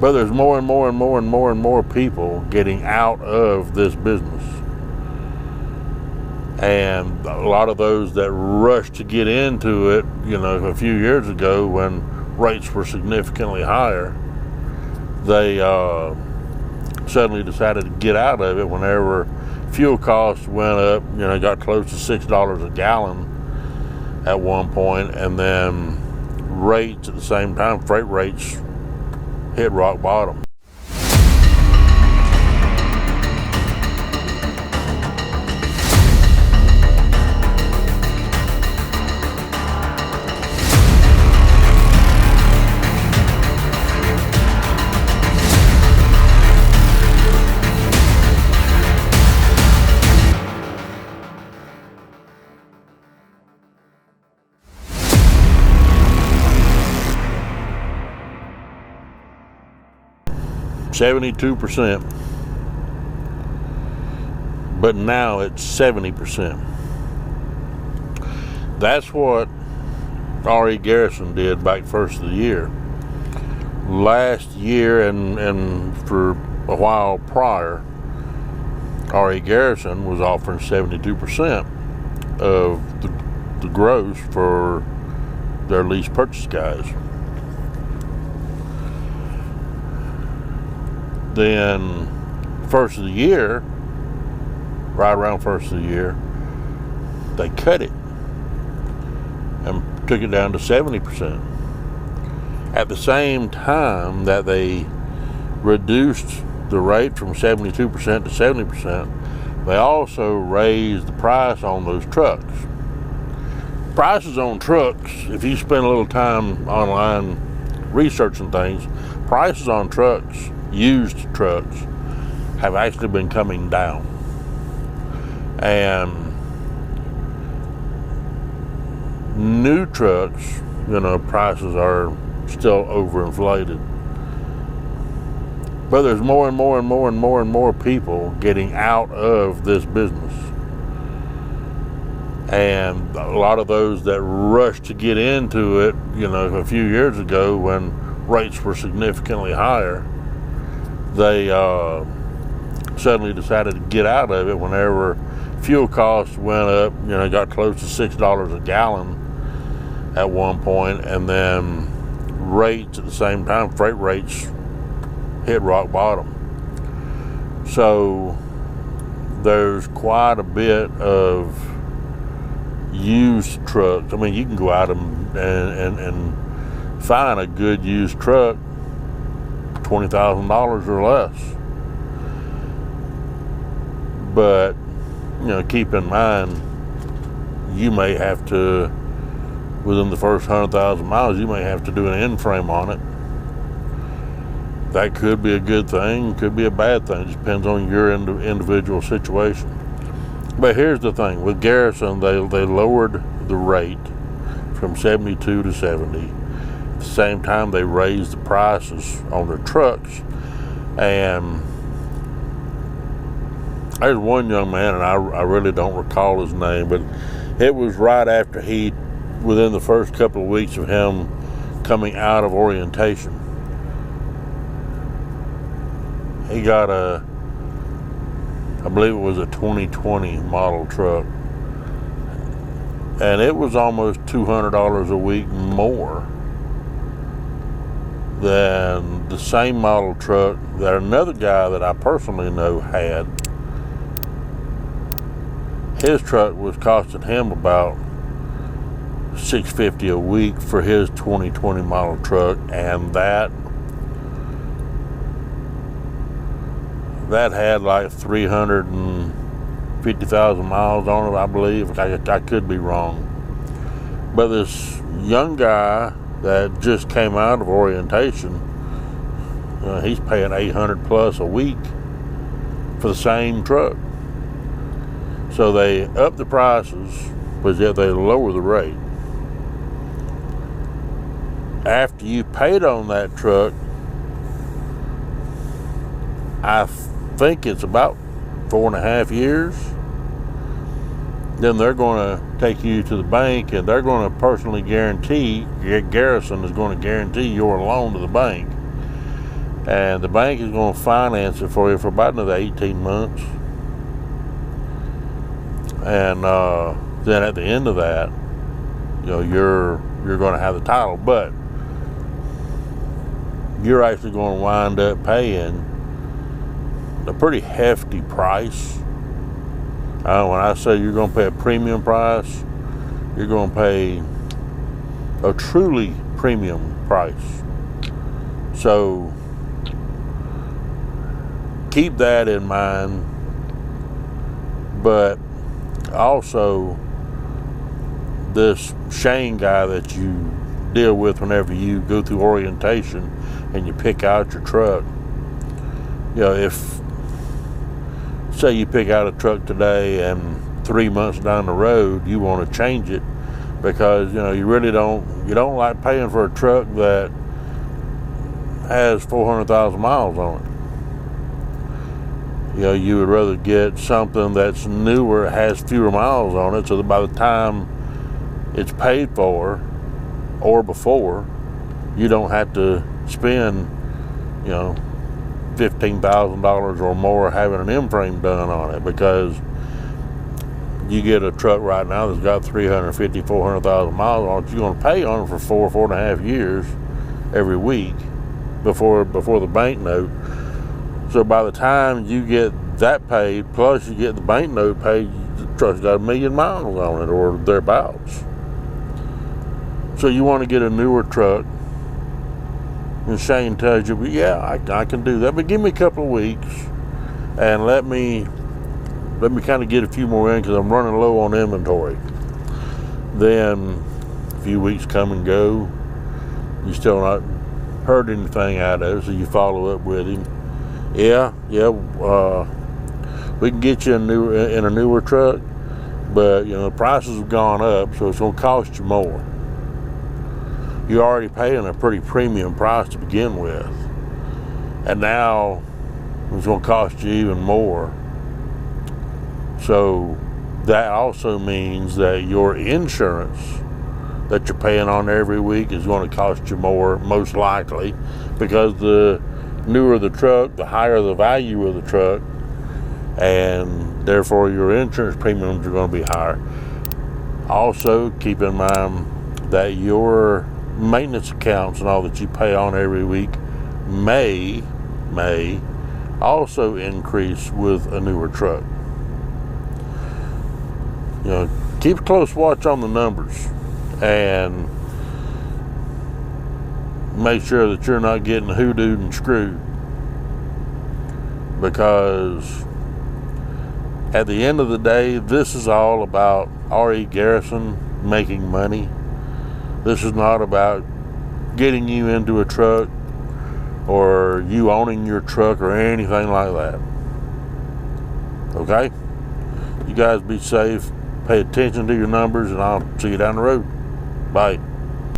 But there's more and more and more and more and more people getting out of this business. And a lot of those that rushed to get into it, a few years ago when rates were significantly higher, they suddenly decided to get out of it whenever fuel costs went up, got close to $6 a gallon at one point, and then rates at the same time, freight rates hit rock bottom. %, but now it's 70%. That's what R.E. Garrison did back first of the year. Last year and for a while prior, R.E. Garrison was offering 72% of the gross for their lease purchase guys. Then first of the year, right around first of the year, they cut it and took it down to 70%. At the same time that they reduced the rate from 72% to 70%, they also raised the price on those trucks. Prices on trucks, if you spend a little time online researching things, prices on trucks, used trucks, have actually been coming down. And new trucks, prices are still overinflated. But there's more and more and more and more and more people getting out of this business. And a lot of those that rushed to get into it, a few years ago when rates were significantly higher, they suddenly decided to get out of it whenever fuel costs went up, got close to $6 a gallon at one point, and then rates at the same time, freight rates hit rock bottom. So there's quite a bit of used trucks. I mean, you can go out and find a good used truck, $20,000 or less. But, keep in mind, you may have to, within the first 100,000 miles, you may have to do an end frame on it. That could be a good thing, could be a bad thing. It just depends on your individual situation. But here's the thing, with Garrison, they lowered the rate from 72 to 70. At the same time, they raised the prices on their trucks. And there's one young man, and I really don't recall his name, but it was right after within the first couple of weeks of him coming out of orientation, he got I believe it was a 2020 model truck, and it was almost $200 a week more than the same model truck that another guy that I personally know had. His truck was costing him about $650 a week for his 2020 model truck, and that had like 350,000 miles on it, I believe. I could be wrong. But this young guy that just came out of orientation, he's paying $800 plus a week for the same truck. So they up the prices, but yet they lower the rate. After you paid on that truck, I think it's about 4.5 years, then they're going to take you to the bank and they're going to personally guarantee, Garrison is going to guarantee your loan to the bank. and the bank is going to finance it for you for about another 18 months. And then at the end of that, you're going to have the title, but you're actually going to wind up paying a pretty hefty price. When I say you're going to pay a premium price, you're going to pay a truly premium price. So keep that in mind, but also this Shane guy that you deal with whenever you go through orientation and you pick out your truck, if say you pick out a truck today and 3 months down the road you want to change it because you really don't like paying for a truck that has 400,000 miles on it. You would rather get something that's newer, has fewer miles on it, so that by the time it's paid for or before, you don't have to spend $15,000 or more having an M-frame done on it, because you get a truck right now that's got 350, 400,000 miles on it, you're going to pay on it for 4.5 years every week before the bank note. So by the time you get that paid, plus you get the bank note paid, the truck's got 1 million miles on it or thereabouts. So you want to get a newer truck, and Shane tells you, yeah, I can do that, but give me a couple of weeks and let me kind of get a few more in because I'm running low on inventory. Then a few weeks come and go, you still not heard anything out of it, so you follow up with him. We can get you in a newer truck, but the prices have gone up, so it's going to cost you more. You're already paying a pretty premium price to begin with, and now it's going to cost you even more. So that also means that your insurance that you're paying on every week is going to cost you more, most likely, because the newer the truck, the higher the value of the truck, and therefore your insurance premiums are going to be higher. Also, keep in mind that your maintenance accounts and all that you pay on every week may also increase with a newer truck. Keep a close watch on the numbers and make sure that you're not getting hoodooed and screwed, because at the end of the day, this is all about R.E. Garrison making money. This is not about getting you into a truck or you owning your truck or anything like that. Okay? You guys be safe. Pay attention to your numbers, and I'll see you down the road. Bye.